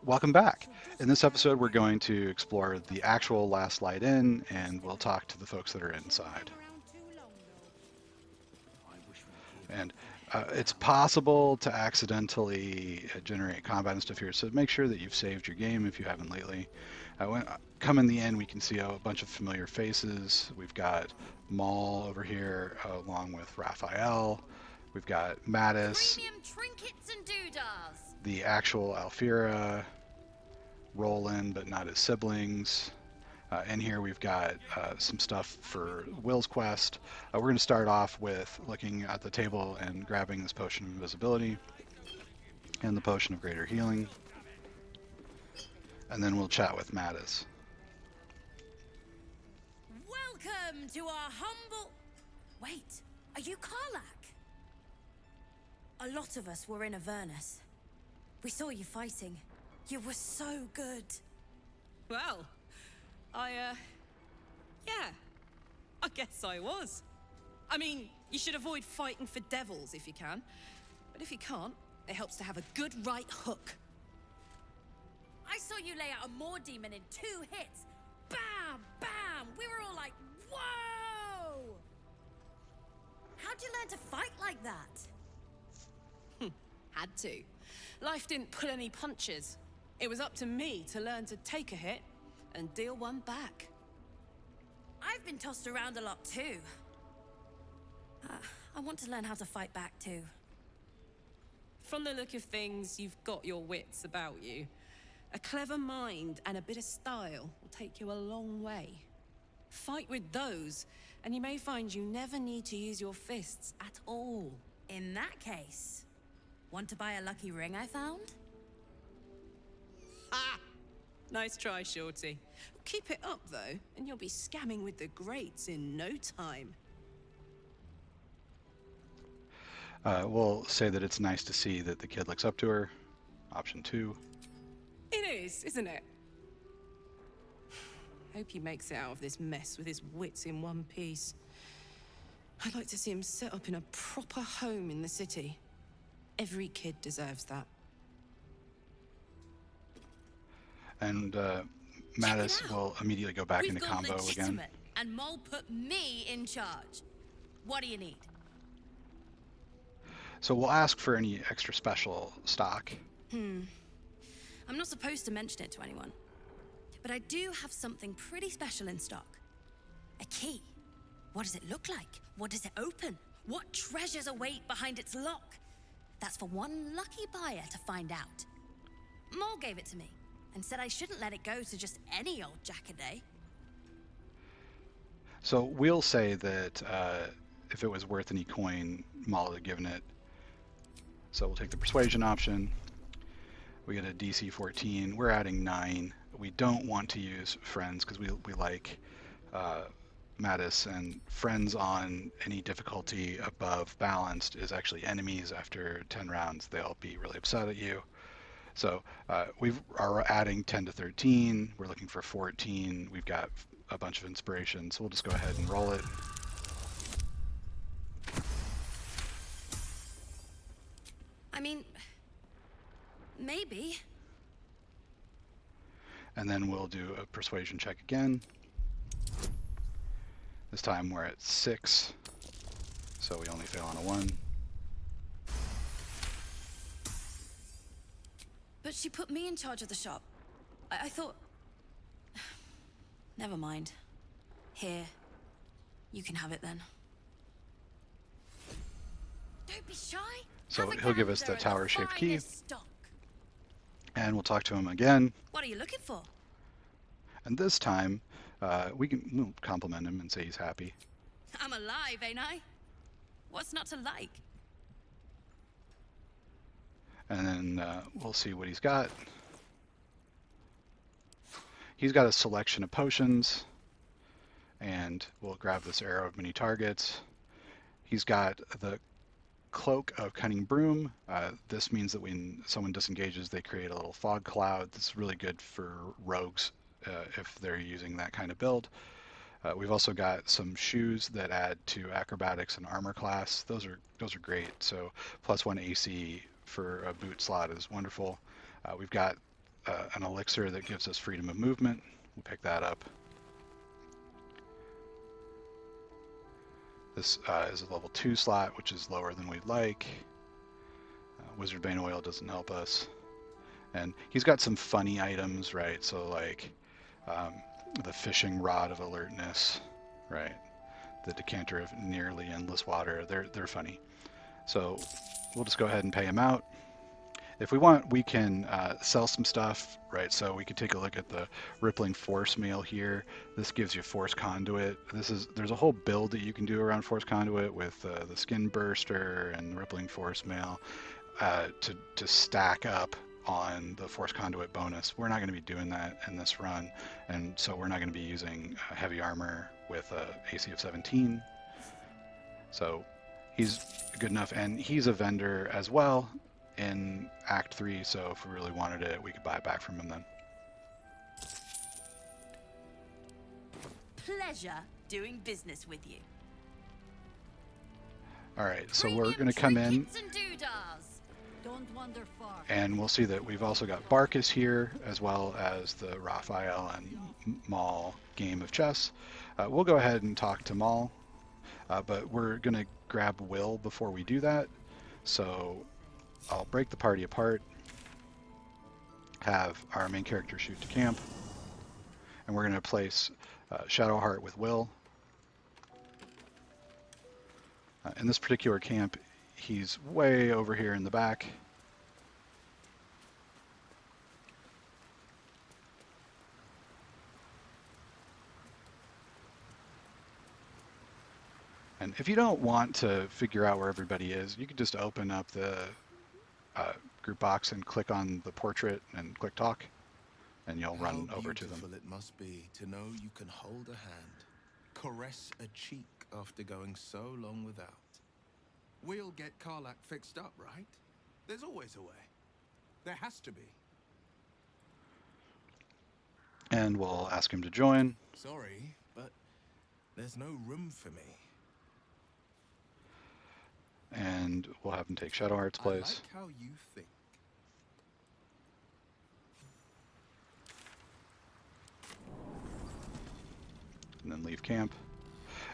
Welcome back. In this episode, we're going to explore the actual Last Light Inn, and we'll talk to the folks that are inside. And it's possible to accidentally generate combat and stuff here, so make sure that you've saved your game if you haven't lately. When come in the end, we can see a bunch of familiar faces. We've got Mol over here, along with Raphael. We've got Mattis, Premium trinkets and doodads. the actual Alfira, Roland, but not his siblings. In here we've got some stuff for Will's quest. We're going to start off with looking at the table and grabbing this potion of invisibility and the potion of greater healing. And then we'll chat with Mattis. Welcome to our humble... Wait, are you Karlak? A lot of us were in Avernus. We saw you fighting. You were so good. Well, yeah, I guess I was. I mean, you should avoid fighting for devils if you can. But if you can't, it helps to have a good right hook. I saw you lay out a Moor demon in 2 hits. Bam, bam! We were all like, whoa! How'd you learn to fight like that? Had to. Life didn't pull any punches. It was up to me to learn to take a hit and deal one back. I've been tossed around a lot too. I want to learn how to fight back too. From the look of things, you've got your wits about you. A clever mind and a bit of style will take you a long way. Fight with those, and you may find you never need to use your fists at all. In that case, want to buy a lucky ring I found? Ha! Nice try, Shorty. Keep it up, though, and you'll be scamming with the greats in no time. We'll say that it's nice to see that the kid looks up to her. Option 2. It is, isn't it? Hope he makes it out of this mess with his wits in one piece. I'd like to see him set up in a proper home in the city. Every kid deserves that. And Mattis will immediately go back into We've combo gone again. legitimate, and Mol put me in charge. What do you need? So we'll ask for any extra special stock. I'm not supposed to mention it to anyone, but I do have something pretty special in stock. A key. What does it look like? What does it open? What treasures await behind its lock? That's for one lucky buyer to find out. Mol gave it to me and said I shouldn't let it go to just any old jackaday. So we'll say that if it was worth any coin, Mol had given it. So we'll take the persuasion option. We get a DC 14. We're adding 9. We don't want to use friends because we like Mattis, and friends on any difficulty above balanced is actually enemies. After 10 rounds, they'll be really upset at you. So we are adding 10 to 13. We're looking for 14. We've got a bunch of inspiration, so we'll just go ahead and roll it. I mean, maybe. And then we'll do a persuasion check again. This time we're at 6, so we only fail on a 1. But she put me in charge of the shop. I thought... Never mind. Here. You can have it then. Don't be shy. So Have a he'll give us gander the at tower-shaped key, finest stock. and we'll talk to him again. What are you looking for? And this time, we'll compliment him and say he's happy. I'm alive, ain't I? What's not to like? And then we'll see what he's got. He's got a selection of potions, and we'll grab this arrow of many targets. He's got the cloak of cunning broom. This means that when someone disengages, they create a little fog cloud. This is really good for rogues if they're using that kind of build. We've also got some shoes that add to acrobatics and armor class. Those are great. So +1 AC for a boot slot is wonderful. We've got an elixir that gives us freedom of movement. We'll pick that up. This is a level 2 slot, which is lower than we'd like. Wizard Bane Oil doesn't help us. And he's got some funny items, right? So like the fishing rod of alertness, right? The decanter of nearly endless water. They're funny. So we'll just go ahead and pay him out. If we want, we can sell some stuff, right? So we could take a look at the Rippling Force Mail here. This gives you Force Conduit. There's a whole build that you can do around Force Conduit with the Skin Burster and Rippling Force Mail to stack up on the Force Conduit bonus. We're not going to be doing that in this run, and so we're not going to be using heavy armor with AC of 17. So he's good enough, and he's a vendor as well in Act 3, so if we really wanted it, we could buy it back from him then. Pleasure doing business with you. Alright, so we're going to come in, And doodahs. Don't wander far. and we'll see that we've also got Barcus here, as well as the Raphael and Mol game of chess. We'll go ahead and talk to Mol, but we're going to grab Will before we do that. So I'll break the party apart, have our main character shoot to camp, and we're going to place Shadowheart with Will. In this particular camp, he's way over here in the back. And if you don't want to figure out where everybody is, you can just open up the group box and click on the portrait and click talk, and you'll run over to them. How beautiful it must be to know you can hold a hand, caress a cheek after going so long without. We'll get Karlach fixed up, right? There's always a way. There has to be. And we'll ask him to join. Sorry, but there's no room for me. And we'll have him take Shadowheart's place. I like how you think. And then leave camp.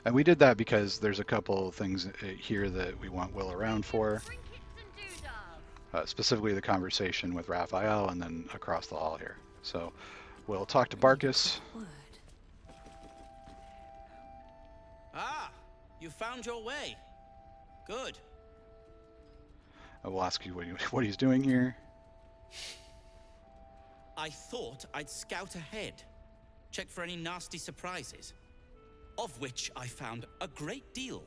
And we did that because there's a couple things here that we want Will around for. Specifically the conversation with Raphael and then across the hall here. So we'll talk to Barcus. Ah, you found your way. Good. We'll ask you what he's doing here. I thought I'd scout ahead, check for any nasty surprises, of which I found a great deal.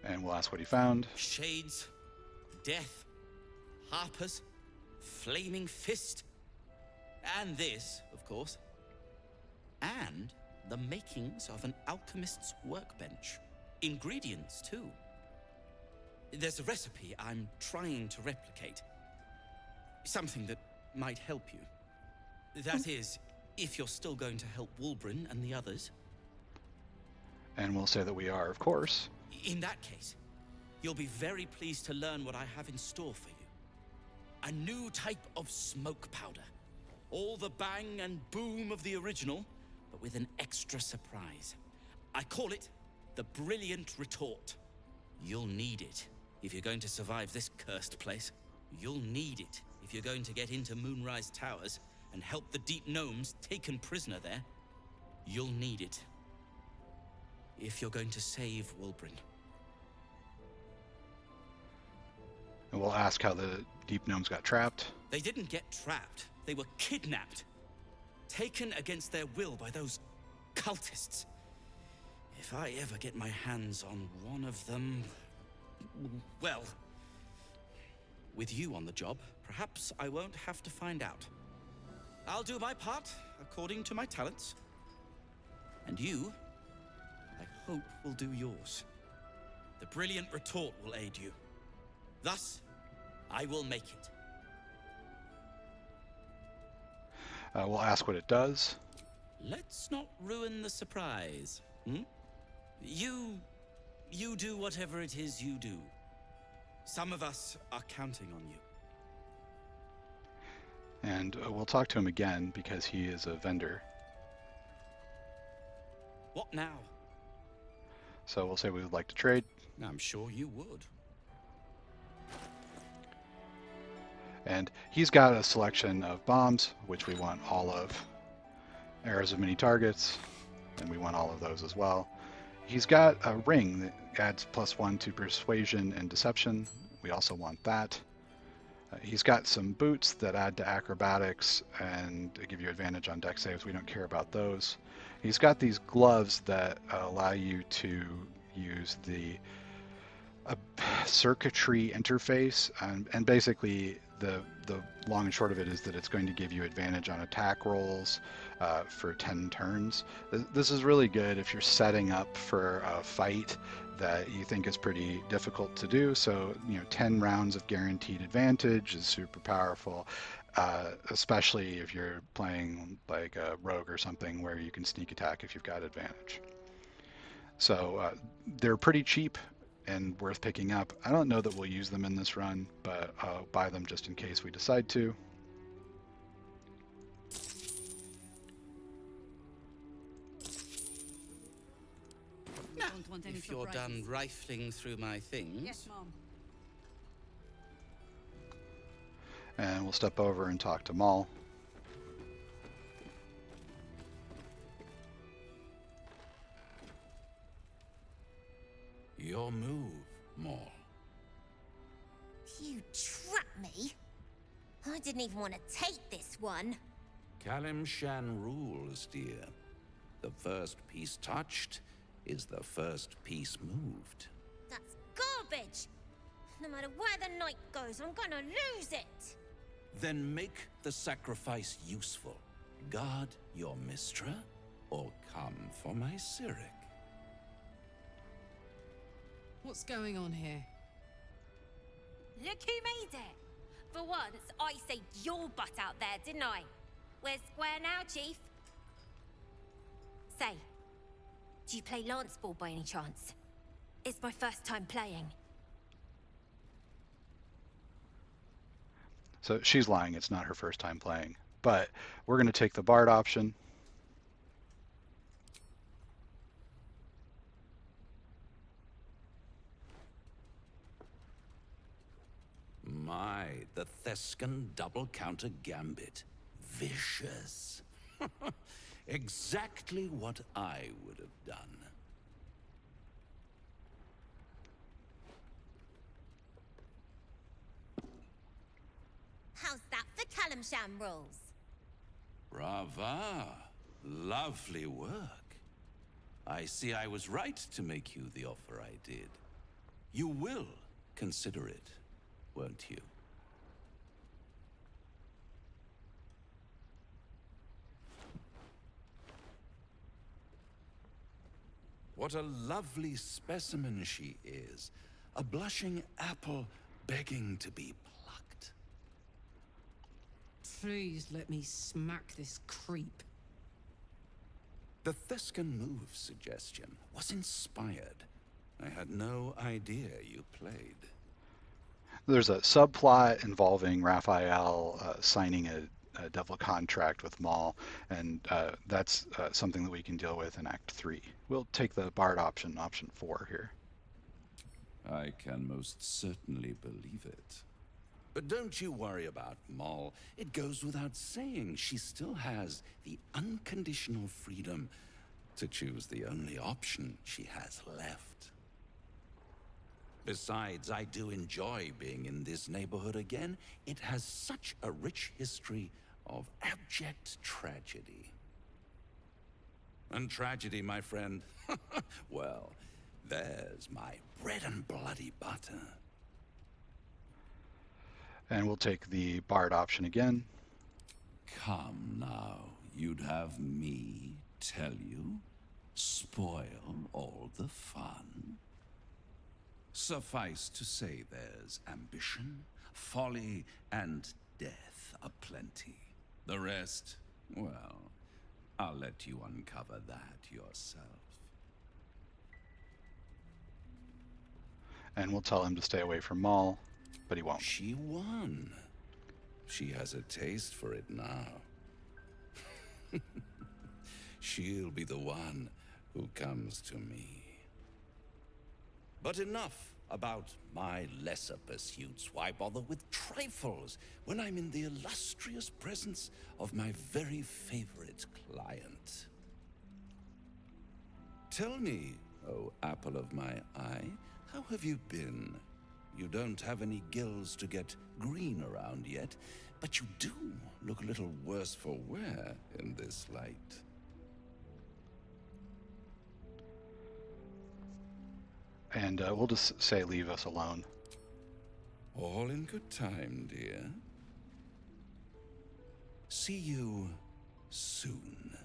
And we'll ask what he found. Shades, death, harpers, flaming fist, and this, of course. And the makings of an alchemist's workbench. Ingredients, too. There's a recipe I'm trying to replicate. Something that might help you. That is, if you're still going to help Wulbren and the others. And we'll say that we are, of course. In that case, you'll be very pleased to learn what I have in store for you. A new type of smoke powder. All the bang and boom of the original, but with an extra surprise. I call it the Brilliant Retort. You'll need it if you're going to survive this cursed place. You'll need it if you're going to get into Moonrise Towers and help the Deep Gnomes taken prisoner there. You'll need it if you're going to save Wulbren. And we'll ask how the Deep Gnomes got trapped. They didn't get trapped. They were kidnapped. Taken against their will by those cultists. If I ever get my hands on one of them... well... with you on the job, perhaps I won't have to find out. I'll do my part, according to my talents. And you, I hope, will do yours. The Brilliant Retort will aid you. Thus, I will make it. We'll ask what it does. Let's not ruin the surprise. You do whatever it is you do. Some of us are counting on you. And we'll talk to him again because he is a vendor. What now? So we'll say we would like to trade. I'm sure you would. And he's got a selection of bombs, which we want all of. Arrows of many targets, and we want all of those as well. He's got a ring that adds +1 to persuasion and deception. We also want that. He's got some boots that add to acrobatics and give you advantage on dex saves. We don't care about those. He's got these gloves that allow you to use the circuitry interface, and basically the long and short of it is that it's going to give you advantage on attack rolls for 10 turns. This is really good if you're setting up for a fight that you think is pretty difficult to do. So 10 rounds of guaranteed advantage is super powerful, especially if you're playing like a rogue or something where you can sneak attack if you've got advantage. So they're pretty cheap and worth picking up. I don't know that we'll use them in this run, but I'll buy them just in case we decide to. If you're done rifling through my things. Yes, Mom. And we'll step over and talk to Mol. Your move, Mol. You trapped me? I didn't even want to take this one. Kalimshan rules, dear. The first piece touched is the first piece moved. That's garbage! No matter where the night goes, I'm gonna lose it! Then make the sacrifice useful. Guard your Mistra, or come for my Cyric. What's going on here? Look who made it! For once, I saved your butt out there, didn't I? We're square now, Chief. Say, do you play lance ball by any chance? It's my first time playing. So she's lying, it's not her first time playing. But we're going to take the Bard option. My, the Thescan double counter gambit. Vicious. Exactly what I would have done. How's that for Kalimshan rules? Brava. Lovely work. I see I was right to make you the offer I did. You will consider it, won't you? What a lovely specimen she is. A blushing apple begging to be plucked. Please let me smack this creep. The Thescan move suggestion was inspired. I had no idea you played. There's a subplot involving Raphael signing a devil contract with Mol, and that's something that we can deal with in Act 3. We'll take the Bard option, option 4 here. I can most certainly believe it. But don't you worry about Mol. It goes without saying she still has the unconditional freedom to choose the only option she has left. Besides, I do enjoy being in this neighborhood again. It has such a rich history of abject tragedy. And tragedy, my friend, well, there's my bread and bloody butter. And we'll take the Bard option again. Come now, you'd have me tell you? Spoil all the fun? Suffice to say there's ambition, folly, and death aplenty. The rest, well, I'll let you uncover that yourself. And we'll tell him to stay away from Mol, but he won't. She won. She has a taste for it now. She'll be the one who comes to me. But enough about my lesser pursuits. Why bother with trifles when I'm in the illustrious presence of my very favorite client? Tell me, oh apple of my eye, how have you been? You don't have any gills to get green around yet, but you do look a little worse for wear in this light. And we'll just say leave us alone. All in good time, dear. See you soon.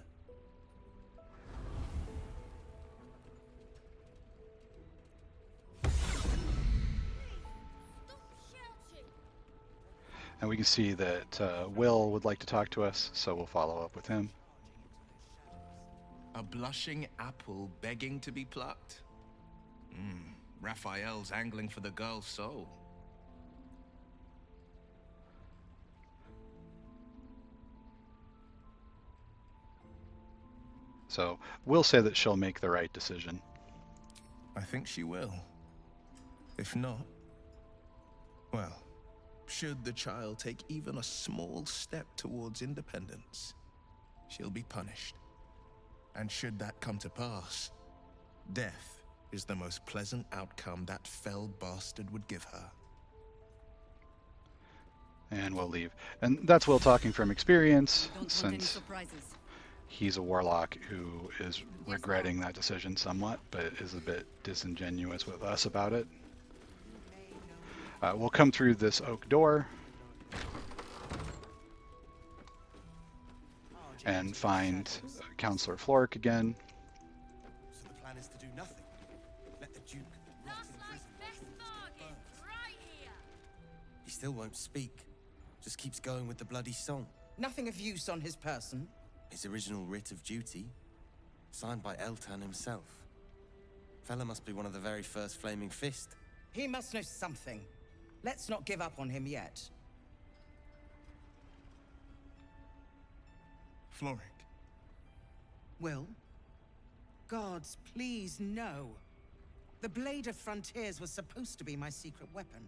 And we can see that Will would like to talk to us, so we'll follow up with him. A blushing apple begging to be plucked? Raphael's angling for the girl's soul. So we'll say that she'll make the right decision. I think she will. If not, well, should the child take even a small step towards independence, she'll be punished. And should that come to pass, death is the most pleasant outcome that fell bastard would give her. And we'll leave. And that's Will talking from experience, Don't want any since surprises. he's a warlock who is regretting that decision somewhat, but is a bit disingenuous with us about it. We'll come through this oak door and find Counselor Florrick again. So the plan is to do nothing. Let the Duke rot in prison best bargain, right here. He still won't speak. Just keeps going with the bloody song. Nothing of use on his person. His original writ of duty, signed by Eltan himself. Fella must be one of the very first Flaming Fist. He must know something. Let's not give up on him yet. Florrick. Will? Gods, please, no. The Blade of Frontiers was supposed to be my secret weapon.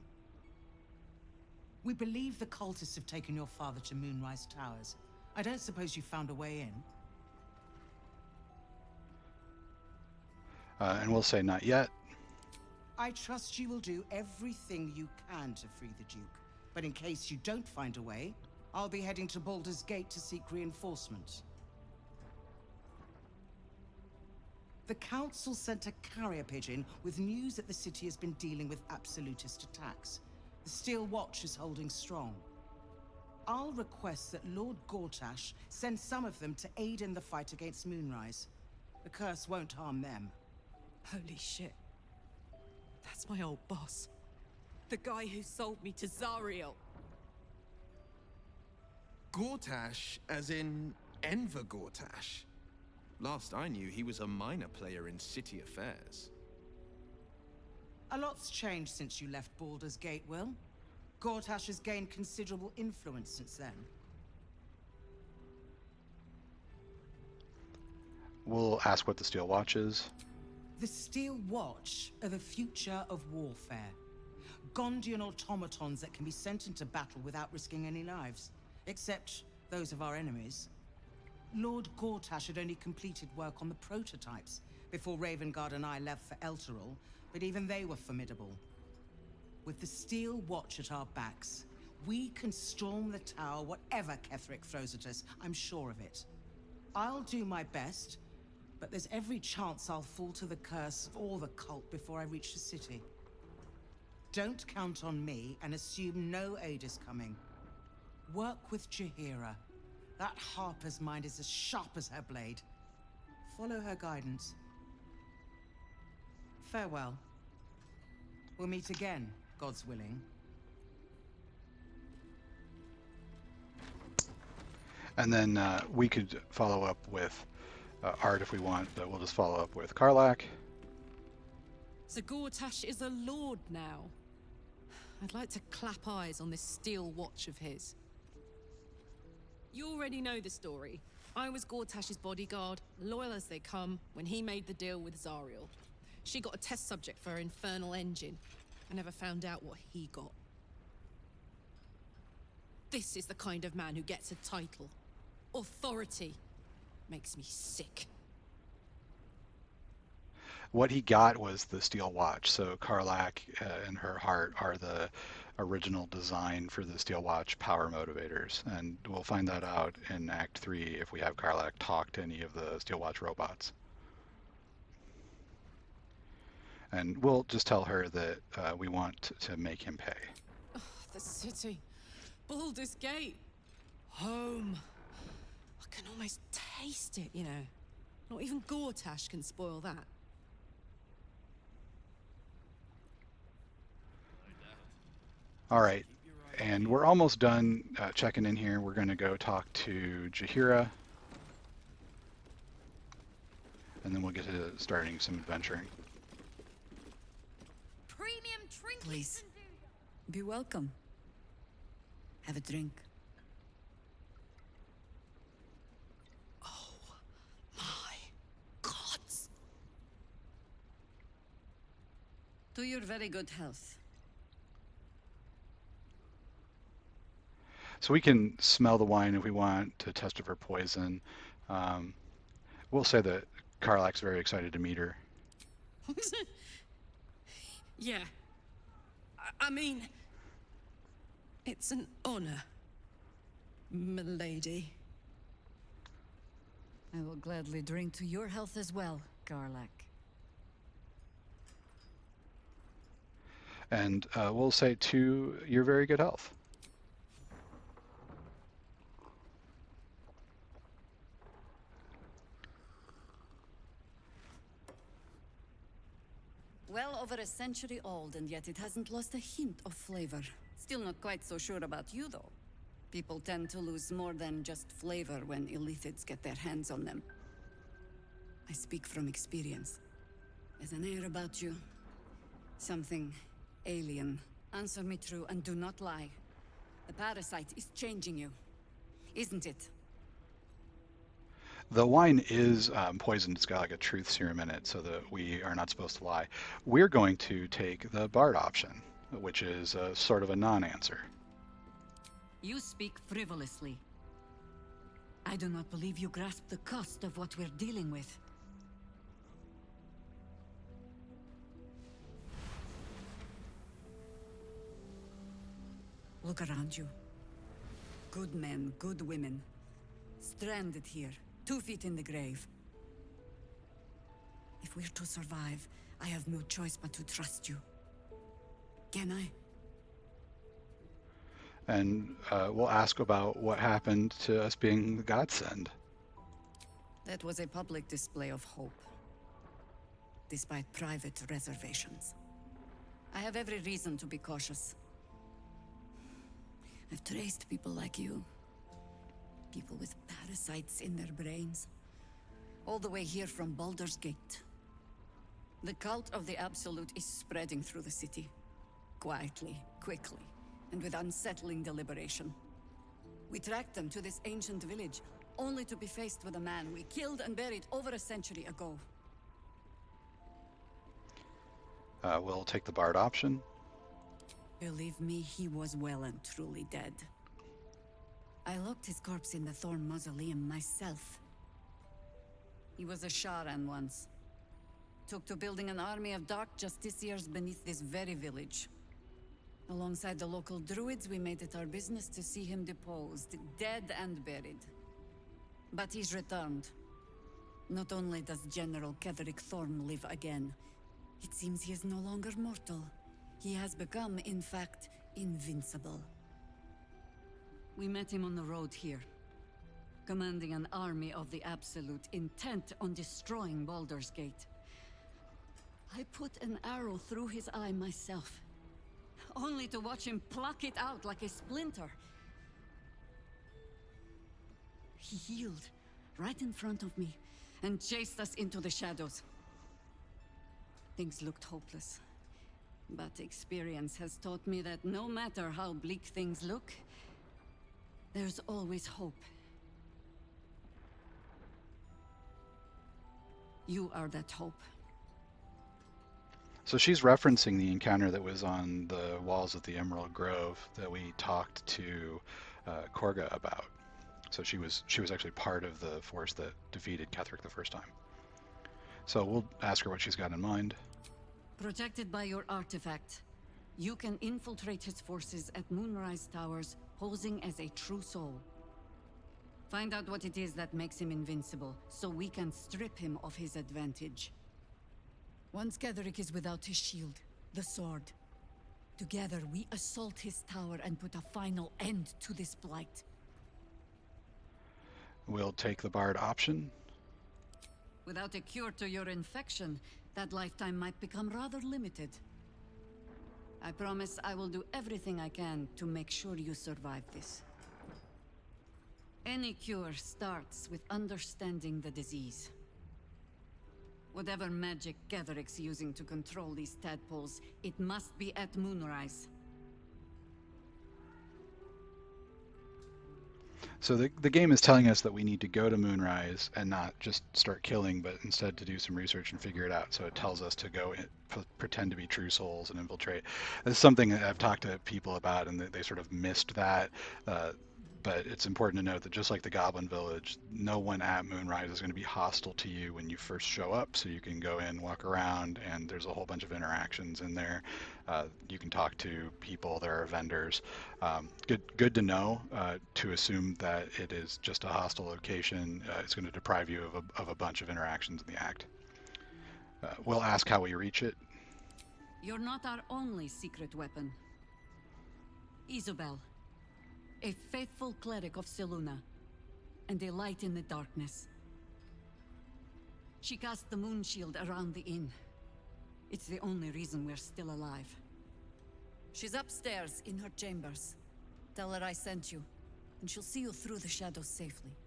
We believe the cultists have taken your father to Moonrise Towers. I don't suppose you found a way in? And we'll say not yet. I trust you will do everything you can to free the Duke. But in case you don't find a way, I'll be heading to Baldur's Gate to seek reinforcements. The Council sent a carrier pigeon with news that the city has been dealing with absolutist attacks. The Steel Watch is holding strong. I'll request that Lord Gortash send some of them to aid in the fight against Moonrise. The curse won't harm them. Holy shit. That's my old boss. The guy who sold me to Zariel. Gortash, as in Enver Gortash. Last I knew, he was a minor player in city affairs. A lot's changed since you left Baldur's Gate, Will. Gortash has gained considerable influence since then. We'll ask what the Steel Watch is. The Steel Watch are the future of warfare. Gondian automatons that can be sent into battle without risking any lives. Except those of our enemies. Lord Gortash had only completed work on the prototypes before Ravengard and I left for Elturel, but even they were formidable. With the Steel Watch at our backs, we can storm the tower whatever Ketherick throws at us, I'm sure of it. I'll do my best, but there's every chance I'll fall to the curse of all the cult before I reach the city. Don't count on me and assume no aid is coming. Work with Jaheria. That Harper's mind is as sharp as her blade. Follow her guidance. Farewell. We'll meet again, God's willing. And then we could follow up with Art if we want, but we'll just follow up with Karlach. So Gortash is a lord now. I'd like to clap eyes on this Steel Watch of his. You already know the story. I was Gortash's bodyguard, loyal as they come, when he made the deal with Zariel. She got a test subject for her infernal engine. I never found out what he got. This is the kind of man who gets a title. Authority. Makes me sick. What he got was the steel watch. So Karlak and her heart are the original design for the steel watch power motivators, and we'll find that out in Act 3 if we have Karlak talk to any of the steel watch robots. And we'll just tell her that we want to make him pay. Oh, the city. Baldur's Gate. Home. I can almost taste it, you know. Not even Gortash can spoil that. All right, and we're almost done checking in here. We're going to go talk to Jaheria, and then we'll get to starting some adventuring. Premium trinkets. Please, be welcome. Have a drink. Oh, my gods. To your very good health. So we can smell the wine if we want to test it for poison. We'll say that Karlak's very excited to meet her. Yeah. I mean, it's an honor, milady. I will gladly drink to your health as well, Karlak. And we'll say to your very good health. Well over a century old, and yet it hasn't lost a hint of flavor. Still not quite so sure about you, though. People tend to lose more than just flavor when illithids get their hands on them. I speak from experience. There's an air about you. Something alien. Answer me true and do not lie. The parasite is changing you, isn't it? The wine is poisoned. It's got like a truth serum in it, so that we are not supposed to lie. We're going to take the Bard option, which is sort of a non-answer. You speak frivolously. I do not believe you grasp the cost of what we're dealing with. Look around you. Good men, good women. Stranded here, 2 feet in the grave. If we're to survive, I have no choice but to trust you. Can I? And we'll ask about what happened to us being the godsend. That was a public display of hope, despite private reservations. I have every reason to be cautious. I've traced people like you. People with parasites in their brains. All the way here from Baldur's Gate. The cult of the Absolute is spreading through the city. Quietly, quickly, and with unsettling deliberation. We tracked them to this ancient village, only to be faced with a man we killed and buried over a century ago. We'll take the Bard option. Believe me, he was well and truly dead. I locked his corpse in the Thorn Mausoleum myself. He was a Sharan once. Took to building an army of dark justiciars beneath this very village. Alongside the local druids, we made it our business to see him deposed, dead and buried. But he's returned. Not only does General Ketheric Thorn live again, it seems he is no longer mortal. He has become, in fact, invincible. We met him on the road here, commanding an army of the Absolute, intent on destroying Baldur's Gate. I put an arrow through his eye myself, only to watch him pluck it out like a splinter. He healed right in front of me and chased us into the shadows. Things looked hopeless. But experience has taught me that no matter how bleak things look, there's always hope You are that hope. So she's referencing the encounter that was on the walls of the Emerald Grove that we talked to Korga about. So she was actually part of the force that defeated Ketheric the first time. So we'll ask her what she's got in mind. Protected by your artifact, you can infiltrate his forces at Moonrise Towers, posing as a true soul. Find out what it is that makes him invincible, so we can strip him of his advantage. Once Ketheric is without his shield, the sword, together we assault his tower and put a final end to this blight. We'll take the Bard option. Without a cure to your infection, that lifetime might become rather limited. I promise I will do everything I can to make sure you survive this. Any cure starts with understanding the disease. Whatever magic Ketheric's using to control these tadpoles, it must be at Moonrise. So the game is telling us that we need to go to Moonrise and not just start killing, but instead to do some research and figure it out. So it tells us to go pretend to be true souls and infiltrate. This is something that I've talked to people about, and they sort of missed that. But it's important to note that just like the Goblin Village, no one at Moonrise is going to be hostile to you when you first show up. So you can go in, walk around, and there's a whole bunch of interactions in there. You can talk to people. There are vendors. Good to know. To assume that it is just a hostile location is going to deprive you of a bunch of interactions in the act. We'll ask how we reach it. You're not our only secret weapon. Isobel, a faithful cleric of Selûne, and a light in the darkness. She cast the moon shield around the inn. It's the only reason we're still alive. She's upstairs in her chambers. Tell her I sent you, and she'll see you through the shadows safely.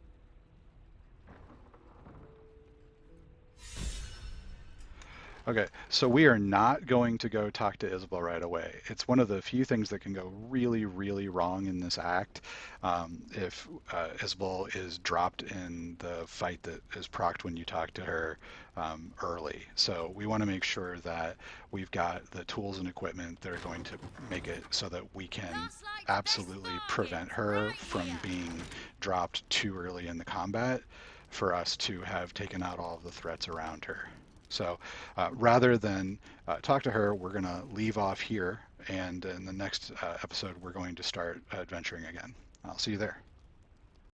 Okay, so we are not going to go talk to Isabel right away. It's one of the few things that can go really, really wrong in this act if Isabel is dropped in the fight that is procced when you talk to her early. So we want to make sure that we've got the tools and equipment that are going to make it so that we can absolutely prevent her from being dropped too early in the combat for us to have taken out all of the threats around her. So rather than talk to her, we're going to leave off here, and in the next episode, we're going to start adventuring again. I'll see you there.